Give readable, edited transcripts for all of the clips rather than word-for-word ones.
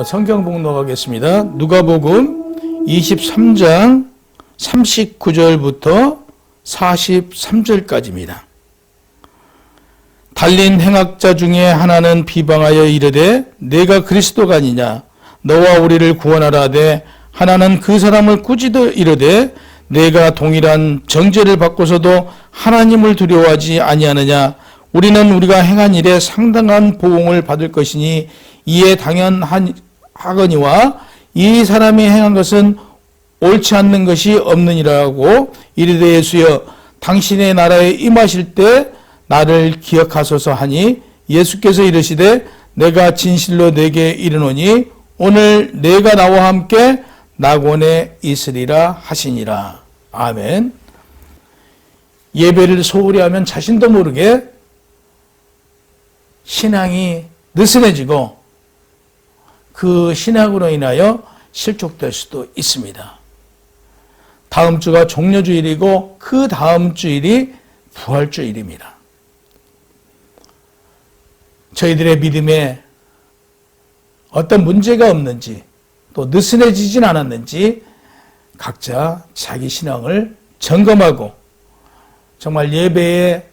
성경 봉독하겠습니다. 누가복음 23장 39절부터 43절까지입니다. 달린 행악자 중에 하나는 비방하여 이르되 내가 그리스도가 아니냐 너와 우리를 구원하라 하되 하나는 그 사람을 꾸짖어 이르되 내가 동일한 정죄를 받고서도 하나님을 두려워하지 아니하느냐 우리는 우리가 행한 일에 상당한 보응을 받을 것이니 이에 당연하거니와 이 사람이 행한 것은 옳지 않는 것이 없느니라고 이르되 예수여 당신의 나라에 임하실 때 나를 기억하소서 하니 예수께서 이르시되 내가 진실로 내게 이르노니 오늘 내가 나와 함께 낙원에 있으리라 하시니라. 아멘. 예배를 소홀히 하면 자신도 모르게 신앙이 느슨해지고 그 신앙으로 인하여 실족될 수도 있습니다. 다음 주가 종려주일이고 그 다음 주일이 부활주일입니다. 저희들의 믿음에 어떤 문제가 없는지 또 느슨해지진 않았는지 각자 자기 신앙을 점검하고 정말 예배에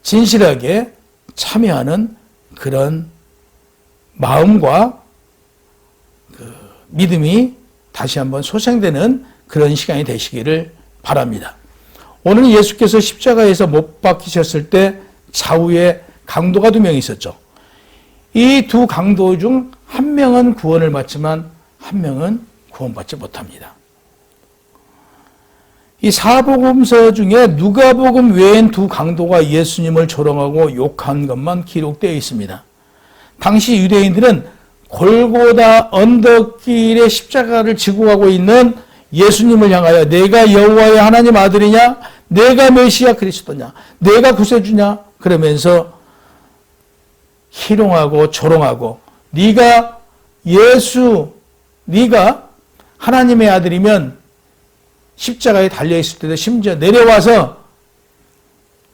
진실하게 참여하는 그런 마음과 믿음이 다시 한번 소생되는 그런 시간이 되시기를 바랍니다. 오늘 예수께서 십자가에서 못 박히셨을 때 좌우에 강도가 2명 있었죠. 이 두 강도 중 한 명은 구원을 받지만 한 명은 구원받지 못합니다. 이 사복음서 중에 누가복음 외엔 두 강도가 예수님을 조롱하고 욕한 것만 기록되어 있습니다. 당시 유대인들은 골고다 언덕길에 십자가를 지고 가고 있는 예수님을 향하여 내가 여호와의 하나님 아들이냐? 내가 메시아 그리스도냐? 내가 구세주냐? 그러면서 희롱하고 조롱하고 네가 하나님의 아들이면 십자가에 달려있을 때도 심지어 내려와서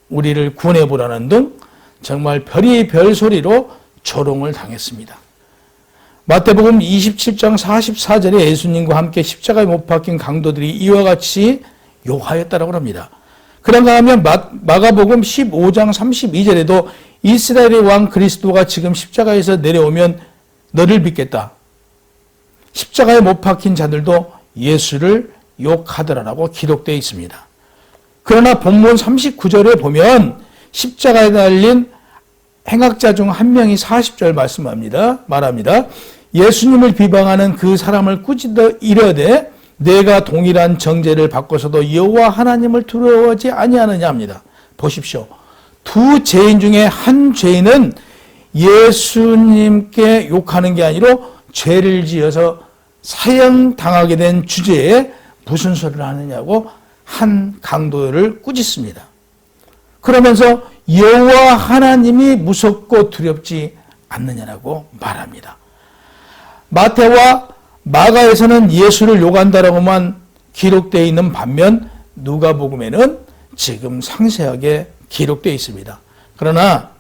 우리를 구원해보라는 등 정말 별의별 소리로 조롱을 당했습니다. 마태복음 27장 44절에 예수님과 함께 십자가에 못 박힌 강도들이 이와 같이 욕하였다고 합니다. 그런가 하면 마가복음 15장 32절에도 이스라엘의 왕 그리스도가 지금 십자가에서 내려오면 너를 믿겠다. 십자가에 못 박힌 자들도 예수를 욕하더라라고 기록되어 있습니다. 그러나 본문 39절에 보면 십자가에 달린 행악자 중 한 명이 40절 말합니다. 예수님을 비방하는 그 사람을 꾸짖어 이르되 내가 동일한 정죄를 받고서도 여호와 하나님을 두려워하지 아니하느냐 합니다. 보십시오. 두 죄인 중에 한 죄인은 예수님께 욕하는 게 아니라 죄를 지어서 사형당하게 된 주제에 무슨 소리를 하느냐고 한 강도를 꾸짖습니다. 그러면서 여호와 하나님이 무섭고 두렵지 않느냐라고 말합니다. 마태와 마가에서는 예수를 욕한다라고만 기록되어 있는 반면 누가복음에는 지금 상세하게 기록되어 있습니다. 그러나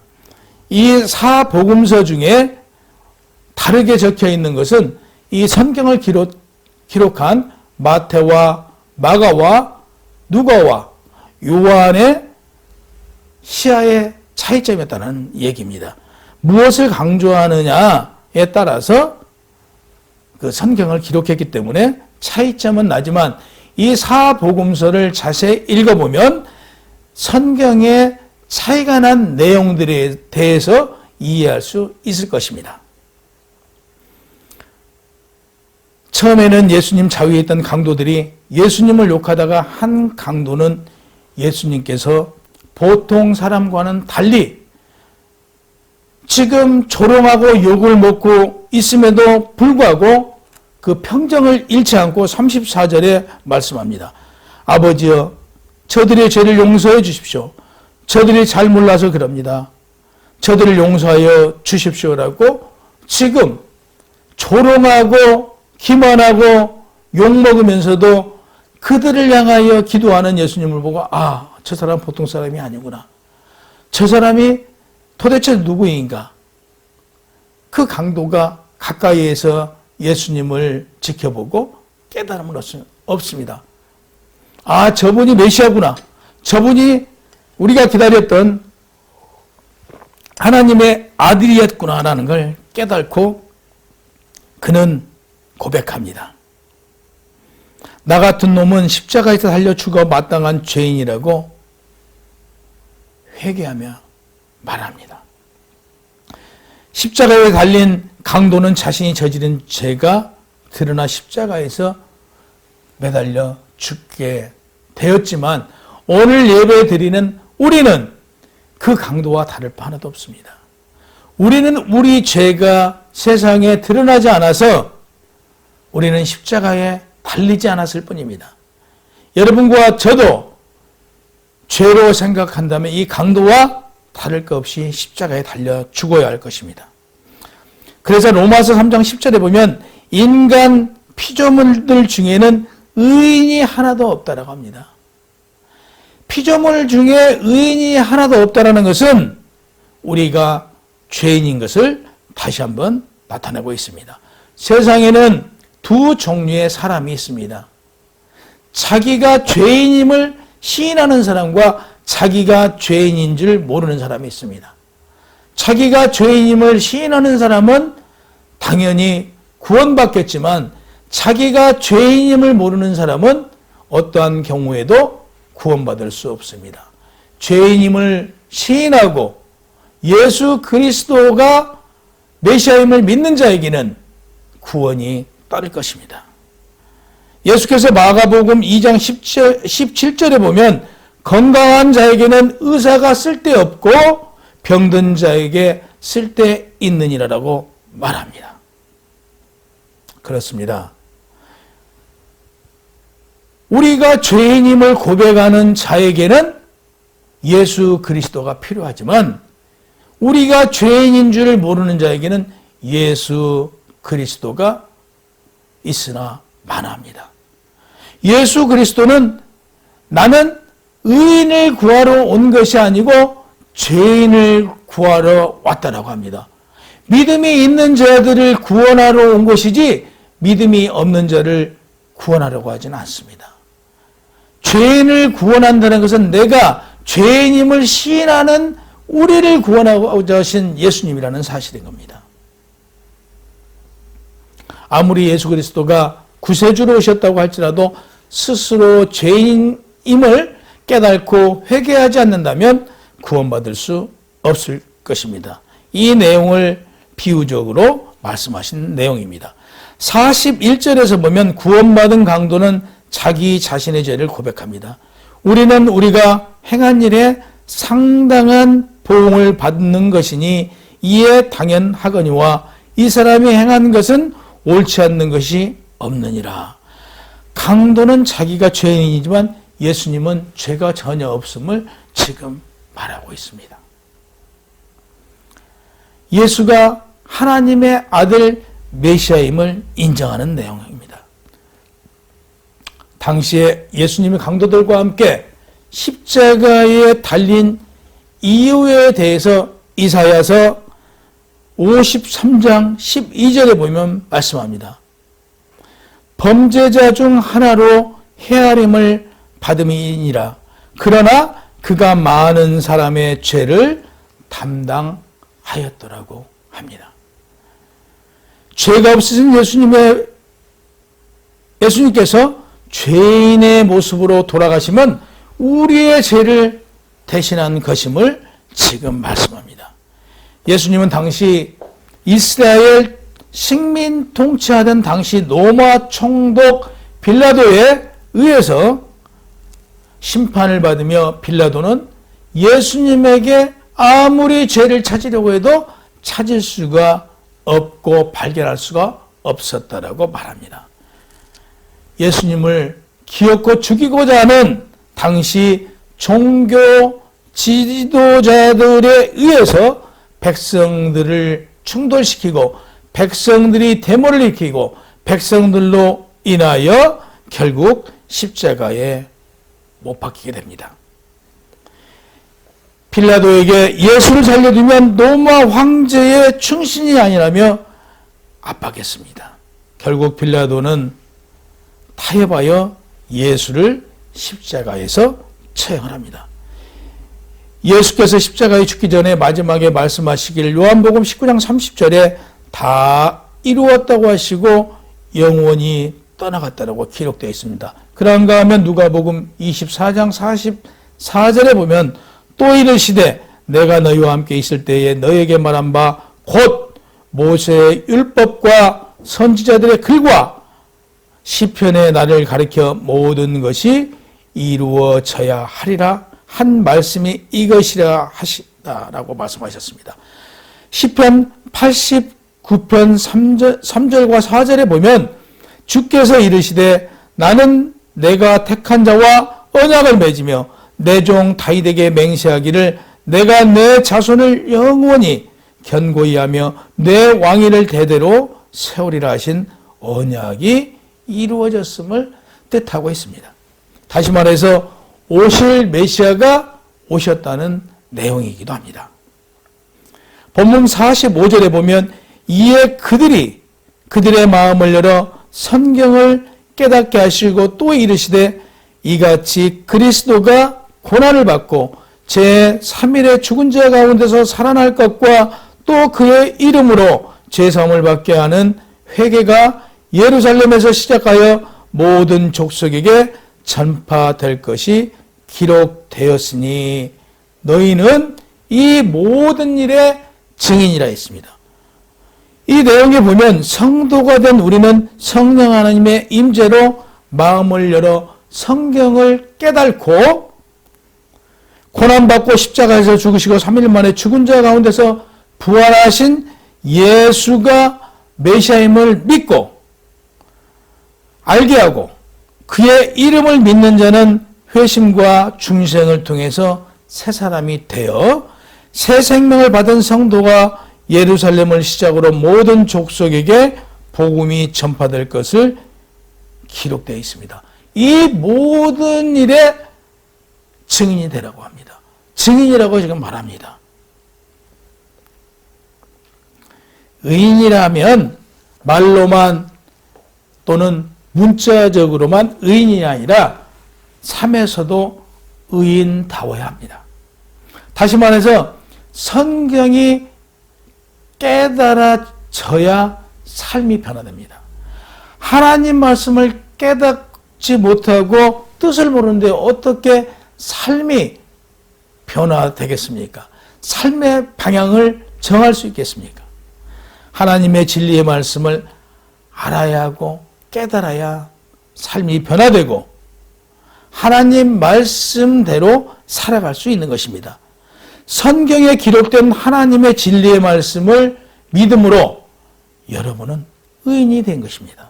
이 사복음서 중에 다르게 적혀 있는 것은 이 성경을 기록한 마태와 마가와 누가와 요한의 시야의 차이점이었다는 얘기입니다. 무엇을 강조하느냐에 따라서 그 성경을 기록했기 때문에 차이점은 나지만 이 사복음서를 자세히 읽어보면 성경의 차이가 난 내용들에 대해서 이해할 수 있을 것입니다. 처음에는 예수님 좌우에 있던 강도들이 예수님을 욕하다가 한 강도는 예수님께서 보통 사람과는 달리 지금 조롱하고 욕을 먹고 있음에도 불구하고 그 평정을 잃지 않고 34절에 말씀합니다. 아버지여 저들의 죄를 용서해 주십시오. 저들이 잘 몰라서 그럽니다. 저들을 용서하여 주십시오라고 지금 조롱하고 기만하고 욕먹으면서도 그들을 향하여 기도하는 예수님을 보고 저 사람 보통 사람이 아니구나. 저 사람이 도대체 누구인가? 그 강도가 가까이에서 예수님을 지켜보고 깨달음은 없습니다. 아, 저분이 메시아구나. 저분이 우리가 기다렸던 하나님의 아들이었구나라는 걸 깨닫고 그는 고백합니다. 나 같은 놈은 십자가에서 달려 죽어 마땅한 죄인이라고 회개하며 말합니다. 십자가에 달린 강도는 자신이 저지른 죄가 드러나 십자가에서 매달려 죽게 되었지만 오늘 예배 드리는 우리는 그 강도와 다를 바 하나도 없습니다. 우리는 우리 죄가 세상에 드러나지 않아서 우리는 십자가에 달리지 않았을 뿐입니다. 여러분과 저도 죄로 생각한다면 이 강도와 다를 것 없이 십자가에 달려 죽어야 할 것입니다. 그래서 로마서 3장 10절에 보면 인간 피조물들 중에는 의인이 하나도 없다라고 합니다. 피조물 중에 의인이 하나도 없다라는 것은 우리가 죄인인 것을 다시 한번 나타내고 있습니다. 세상에는 두 종류의 사람이 있습니다. 자기가 죄인임을 시인하는 사람과 자기가 죄인인 줄 모르는 사람이 있습니다. 자기가 죄인임을 시인하는 사람은 당연히 구원받겠지만 자기가 죄인임을 모르는 사람은 어떠한 경우에도 구원받을 수 없습니다. 죄인임을 시인하고 예수 그리스도가 메시아임을 믿는 자에게는 구원이 따를 것입니다. 예수께서 마가복음 2장 17절에 보면 건강한 자에게는 의사가 쓸데없고 병든 자에게 쓸데있느니라라고 말합니다. 그렇습니다. 우리가 죄인임을 고백하는 자에게는 예수 그리스도가 필요하지만 우리가 죄인인 줄 모르는 자에게는 예수 그리스도가 있으나 마나합니다. 예수 그리스도는 나는 의인을 구하러 온 것이 아니고 죄인을 구하러 왔다라고 합니다. 믿음이 있는 자들을 구원하러 온 것이지 믿음이 없는 자를 구원하려고 하지는 않습니다. 죄인을 구원한다는 것은 내가 죄인임을 시인하는 우리를 구원하고자 하신 예수님이라는 사실인 겁니다. 아무리 예수 그리스도가 구세주로 오셨다고 할지라도 스스로 죄인임을 깨닫고 회개하지 않는다면 구원받을 수 없을 것입니다. 이 내용을 비유적으로 말씀하신 내용입니다. 41절에서 보면 구원받은 강도는 자기 자신의 죄를 고백합니다. 우리는 우리가 행한 일에 상당한 보응을 받는 것이니 이에 당연하거니와 이 사람이 행한 것은 옳지 않는 것이 없느니라. 강도는 자기가 죄인이지만 예수님은 죄가 전혀 없음을 지금 말하고 있습니다. 예수가 하나님의 아들 메시아임을 인정하는 내용입니다. 당시에 예수님이 강도들과 함께 십자가에 달린 이유에 대해서 이사야서 53장 12절에 보면 말씀합니다. 범죄자 중 하나로 헤아림을 받음이니라. 그러나 그가 많은 사람의 죄를 담당하였더라고 합니다. 죄가 없으신 예수님께서 죄인의 모습으로 돌아가시면 우리의 죄를 대신한 것임을 지금 말씀합니다. 예수님은 당시 이스라엘 식민 통치하던 당시 로마 총독 빌라도에 의해서 심판을 받으며 빌라도는 예수님에게 아무리 죄를 찾으려고 해도 찾을 수가 없고 발견할 수가 없었다라고 말합니다. 예수님을 기어코 죽이고자 하는 당시 종교 지도자들에 의해서 백성들을 충돌시키고 백성들이 데모를 일으키고 백성들로 인하여 결국 십자가에 못 박히게 됩니다. 빌라도에게 예수를 살려두면 로마 황제의 충신이 아니라며 압박했습니다. 결국 빌라도는 타협하여 예수를 십자가에서 처형을 합니다. 예수께서 십자가에 죽기 전에 마지막에 말씀하시기를 요한복음 19장 30절에 다 이루었다고 하시고 영원히 떠나갔다라고 기록되어 있습니다. 그런가 하면 누가복음 24장 44절에 보면 또 이르시되 내가 너희와 함께 있을 때에 너희에게 말한 바 곧 모세의 율법과 선지자들의 글과 시편의 나를 가리켜 모든 것이 이루어져야 하리라 한 말씀이 이것이라 하시다라고 말씀하셨습니다. 시편 89편 3절과 4절에 보면 주께서 이르시되 나는 내가 택한 자와 언약을 맺으며 내 종 다윗에게 맹세하기를 내가 내 자손을 영원히 견고히 하며 내 왕위를 대대로 세우리라 하신 언약이 이루어졌음을 뜻하고 있습니다. 다시 말해서 오실 메시아가 오셨다는 내용이기도 합니다. 본문 45절에 보면 이에 그들이 그들의 마음을 열어 성경을 깨닫게 하시고 또 이르시되 이같이 그리스도가 고난을 받고 제3일에 죽은 자 가운데서 살아날 것과 또 그의 이름으로 제사함을 받게 하는 회개가 예루살렘에서 시작하여 모든 족속에게 전파될 것이 기록되었으니 너희는 이 모든 일의 증인이라 했습니다. 이 내용에 보면 성도가 된 우리는 성령 하나님의 임재로 마음을 열어 성경을 깨닫고 고난받고 십자가에서 죽으시고 3일 만에 죽은 자 가운데서 부활하신 예수가 메시아임을 믿고 알게 하고 그의 이름을 믿는 자는 회심과 중생을 통해서 새 사람이 되어 새 생명을 받은 성도가 예루살렘을 시작으로 모든 족속에게 복음이 전파될 것을 기록되어 있습니다. 이 모든 일에 증인이 되라고 합니다. 증인이라고 지금 말합니다. 의인이라면 말로만 또는 문자적으로만 의인이 아니라 삶에서도 의인다워야 합니다. 다시 말해서 성경이 깨달아져야 삶이 변화됩니다. 하나님 말씀을 깨닫지 못하고 뜻을 모르는데 어떻게 삶이 변화되겠습니까? 삶의 방향을 정할 수 있겠습니까? 하나님의 진리의 말씀을 알아야 하고 깨달아야 삶이 변화되고 하나님 말씀대로 살아갈 수 있는 것입니다. 성경에 기록된 하나님의 진리의 말씀을 믿음으로 여러분은 의인이 된 것입니다.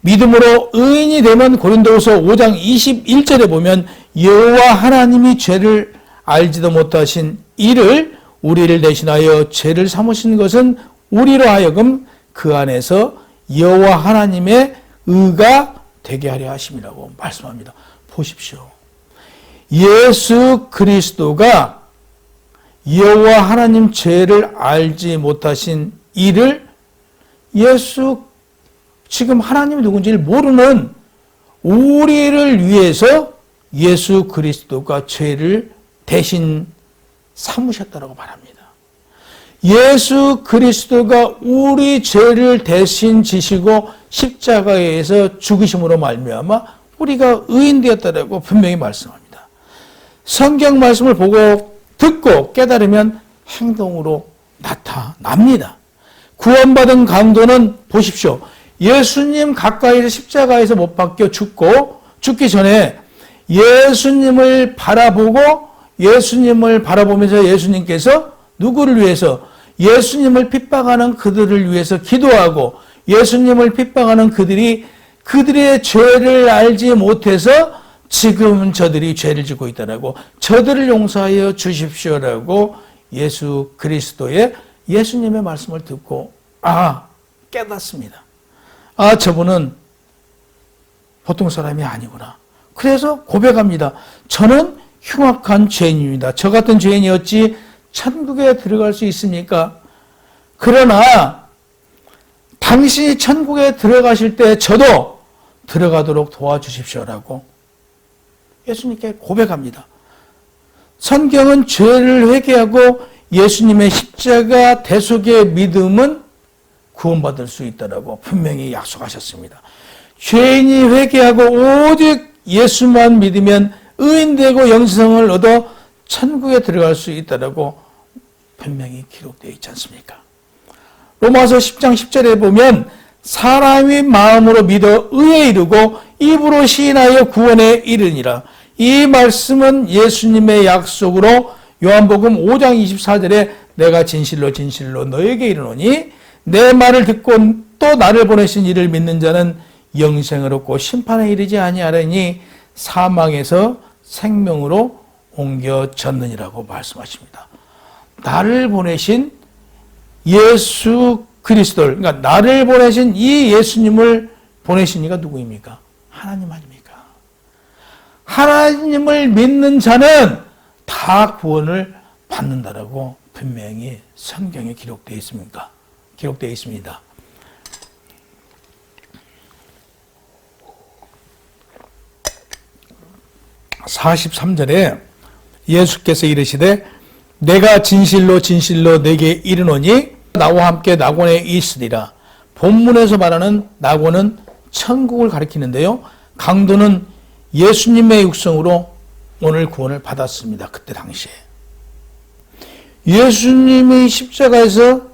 믿음으로 의인이 되면 고린도후서 5장 21절에 보면 여호와 하나님이 죄를 알지도 못하신 이를 우리를 대신하여 죄를 삼으신 것은 우리로 하여금 그 안에서 여호와 하나님의 의가 되게 하려 하심이라고 말씀합니다. 보십시오. 예수 그리스도가 여호와 하나님 죄를 알지 못하신 이를 예수 지금 하나님이 누군지를 모르는 우리를 위해서 예수 그리스도가 죄를 대신 삼으셨다고 말합니다. 예수 그리스도가 우리 죄를 대신 지시고 십자가에서 죽으심으로 말미암아 우리가 의인되었다라고 분명히 말씀합니다. 성경 말씀을 보고 듣고 깨달으면 행동으로 나타납니다. 구원받은 강도는 보십시오. 예수님 가까이서 십자가에서 못 박혀 죽기 전에 예수님을 바라보면서 예수님께서 누구를 위해서 예수님을 핍박하는 그들을 위해서 기도하고 예수님을 핍박하는 그들의 죄를 알지 못해서 지금 저들이 죄를 짓고 있다라고 저들을 용서하여 주십시오라고 예수 그리스도의 예수님의 말씀을 듣고 깨닫습니다. 저분은 보통 사람이 아니구나. 그래서 고백합니다. 저는 흉악한 죄인입니다. 저 같은 죄인이 어찌 천국에 들어갈 수 있습니까? 그러나 당신이 천국에 들어가실 때 저도 들어가도록 도와주십시오라고 예수님께 고백합니다. 성경은 죄를 회개하고 예수님의 십자가 대속의 믿음은 구원받을 수 있다라고 분명히 약속하셨습니다. 죄인이 회개하고 오직 예수만 믿으면 의인되고 영생을 얻어 천국에 들어갈 수 있다라고 분명히 기록되어 있지 않습니까? 로마서 10장 10절에 보면 사람이 마음으로 믿어 의에 이르고 입으로 시인하여 구원에 이르니라. 이 말씀은 예수님의 약속으로 요한복음 5장 24절에 내가 진실로 진실로 너에게 이르노니 내 말을 듣고 또 나를 보내신 이를 믿는 자는 영생을 얻고 심판에 이르지 아니하리니 사망에서 생명으로 옮겨졌느니라고 말씀하십니다. 나를 보내신 예수 그리스도를, 그러니까 나를 보내신 이 예수님을 보내신 이가 누구입니까? 하나님 아닙니까? 하나님을 믿는 자는 다 구원을 받는다라고 분명히 성경에 기록되어 있습니까? 기록되어 있습니다. (43절에) 예수께서 이르시되 내가 진실로 진실로 내게 이르노니 나와 함께 낙원에 있으리라. 본문에서 말하는 낙원은 천국을 가리키는데요, 강도는 예수님의 육성으로 오늘 구원을 받았습니다. 그때 당시에 예수님의 십자가에서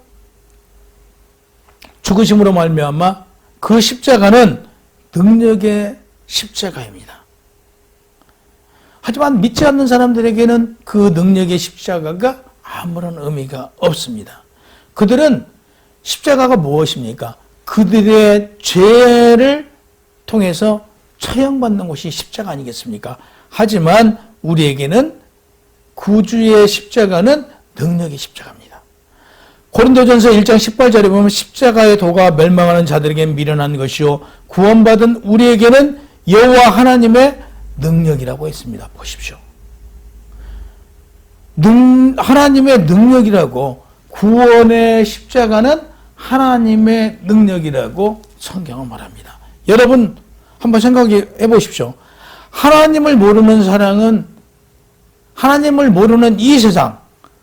죽으심으로 말미암아 그 십자가는 능력의 십자가입니다. 하지만 믿지 않는 사람들에게는 그 능력의 십자가가 아무런 의미가 없습니다. 그들은 십자가가 무엇입니까? 그들의 죄를 통해서 처형받는 것이 십자가 아니겠습니까? 하지만 우리에게는 구주의 십자가는 능력의 십자가입니다. 고린도전서 1장 18절에 보면 십자가의 도가 멸망하는 자들에게 미련한 것이요 구원받은 우리에게는 여호와 하나님의 능력이라고 했습니다. 보십시오. 하나님의 능력이라고, 구원의 십자가는 하나님의 능력이라고 성경은 말합니다. 여러분 한번 생각해 보십시오. 하나님을 모르는 사랑은, 하나님을 모르는 이 세상,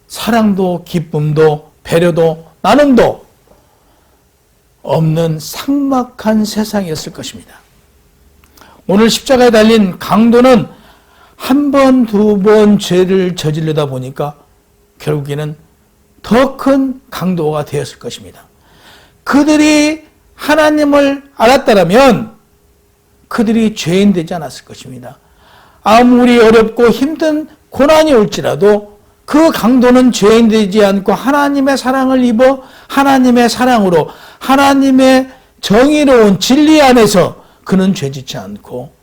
사랑도 기쁨도 배려도 나눔도 없는 삭막한 세상이었을 것입니다. 오늘 십자가에 달린 강도는 한 번, 두 번 죄를 저지르다 보니까 결국에는 더 큰 강도가 되었을 것입니다. 그들이 하나님을 알았다면 그들이 죄인 되지 않았을 것입니다. 아무리 어렵고 힘든 고난이 올지라도 그 강도는 죄인 되지 않고 하나님의 사랑을 입어 하나님의 사랑으로 하나님의 정의로운 진리 안에서 그는 죄짓지 않고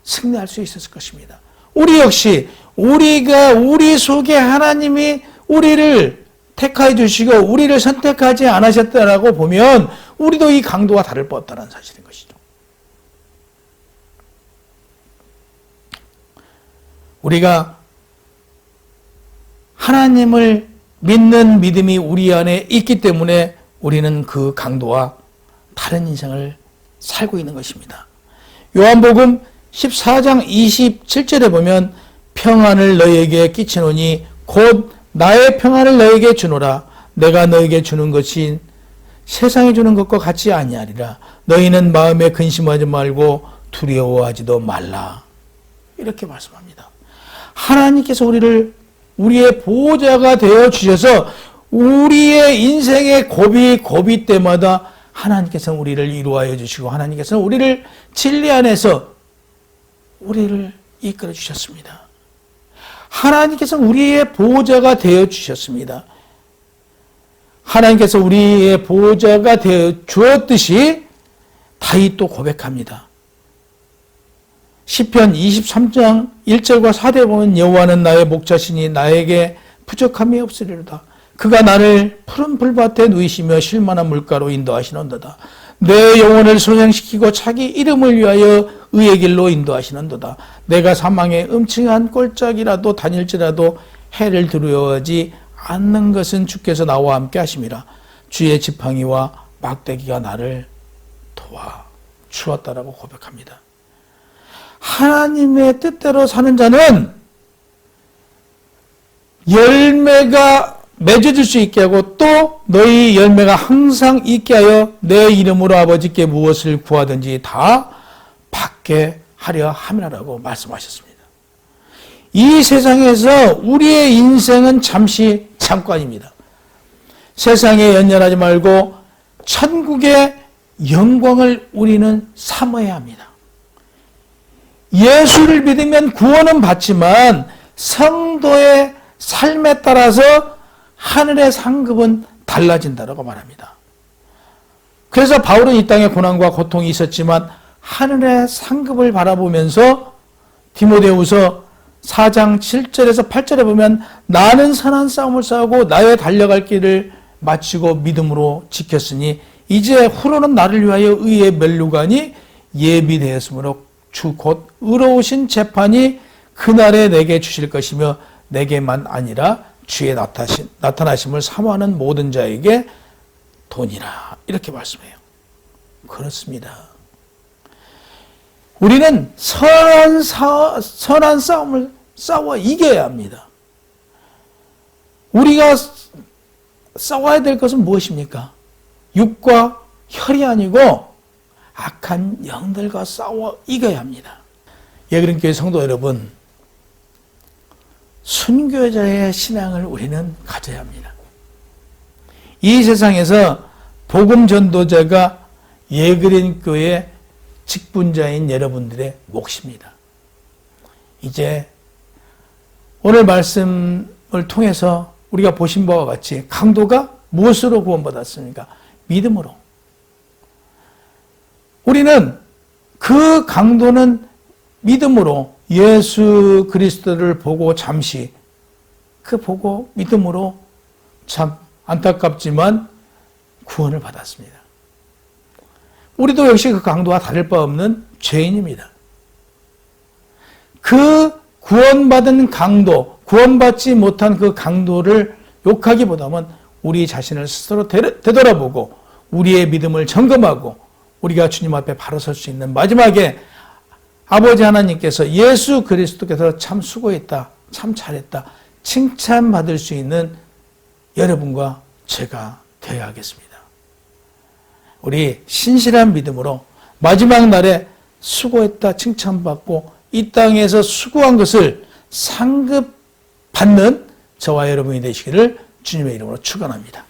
승리할 수 있었을 것입니다. 우리 역시 우리 속에 하나님이 우리를 택하여 주시고 우리를 선택하지 않으셨다라고 보면 우리도 이 강도와 다를 바 없다는 사실인 것이죠. 우리가 하나님을 믿는 믿음이 우리 안에 있기 때문에 우리는 그 강도와 다른 인생을 살고 있는 것입니다. 요한복음 14장 27절에 보면 평안을 너희에게 끼치노니 곧 나의 평안을 너희에게 주노라. 내가 너희에게 주는 것이 세상에 주는 것과 같지 아니하리라. 너희는 마음에 근심하지 말고 두려워하지도 말라. 이렇게 말씀합니다. 하나님께서 우리의 보호자가 되어 주셔서 우리의 인생의 고비 때마다 하나님께서는 우리를 이루하여 주시고 하나님께서는 우리를 진리 안에서 우리를 이끌어 주셨습니다. 하나님께서는 우리의 보호자가 되어 주셨습니다. 하나님께서 우리의 보호자가 되어 주었듯이 다윗도 고백합니다. 시편 23장 1절과 4절에 보면 여호와는 나의 목자시니 나에게 부족함이 없으리로다. 그가 나를 푸른 풀밭에 누이시며 쉴만한 물가로 인도하시는도다. 내 영혼을 소생시키고 자기 이름을 위하여 의의 길로 인도하시는도다. 내가 사망의 음침한 꼴짝이라도 다닐지라도 해를 두려워하지 않는 것은 주께서 나와 함께 하심이라. 주의 지팡이와 막대기가 나를 도와 주었다라고 고백합니다. 하나님의 뜻대로 사는 자는 열매가 맺어질 수 있게 하고 또 너희 열매가 항상 있게 하여 내 이름으로 아버지께 무엇을 구하든지 다 받게 하려 함이라고 말씀하셨습니다. 이 세상에서 우리의 인생은 잠시 잠깐입니다. 세상에 연연하지 말고 천국의 영광을 우리는 삼아야 합니다. 예수를 믿으면 구원은 받지만 성도의 삶에 따라서 하늘의 상급은 달라진다고 말합니다. 그래서 바울은 이 땅에 고난과 고통이 있었지만 하늘의 상급을 바라보면서 디모데후서 4장 7절에서 8절에 보면 나는 선한 싸움을 싸우고 나의 달려갈 길을 마치고 믿음으로 지켰으니 이제 후로는 나를 위하여 의의 멸류관이 예비되었으므로 주 곧 의로우신 재판이 그날에 내게 주실 것이며 내게만 아니라 주의 나타나심을 사모하는 모든 자에게 돈이라 이렇게 말씀해요. 그렇습니다. 우리는 선한 싸움을 싸워 이겨야 합니다. 우리가 싸워야 될 것은 무엇입니까? 육과 혈이 아니고 악한 영들과 싸워 이겨야 합니다. 예그린교회 성도 여러분, 순교자의 신앙을 우리는 가져야 합니다. 이 세상에서 복음 전도자가 예그린교회 직분자인 여러분들의 몫입니다. 이제 오늘 말씀을 통해서 우리가 보신 바와 같이 강도가 무엇으로 구원받았습니까? 믿음으로. 우리는 그 강도는 믿음으로 예수 그리스도를 보고 잠시 보고 믿음으로 참 안타깝지만 구원을 받았습니다. 우리도 역시 그 강도와 다를 바 없는 죄인입니다. 그 구원받은 강도, 구원받지 못한 그 강도를 욕하기보다는 우리 자신을 스스로 되돌아보고 우리의 믿음을 점검하고 우리가 주님 앞에 바로 설 수 있는 마지막에 아버지 하나님께서 예수 그리스도께서 참 수고했다, 참 잘했다, 칭찬받을 수 있는 여러분과 제가 되어야 하겠습니다. 우리 신실한 믿음으로 마지막 날에 수고했다, 칭찬받고 이 땅에서 수고한 것을 상급받는 저와 여러분이 되시기를 주님의 이름으로 축원합니다.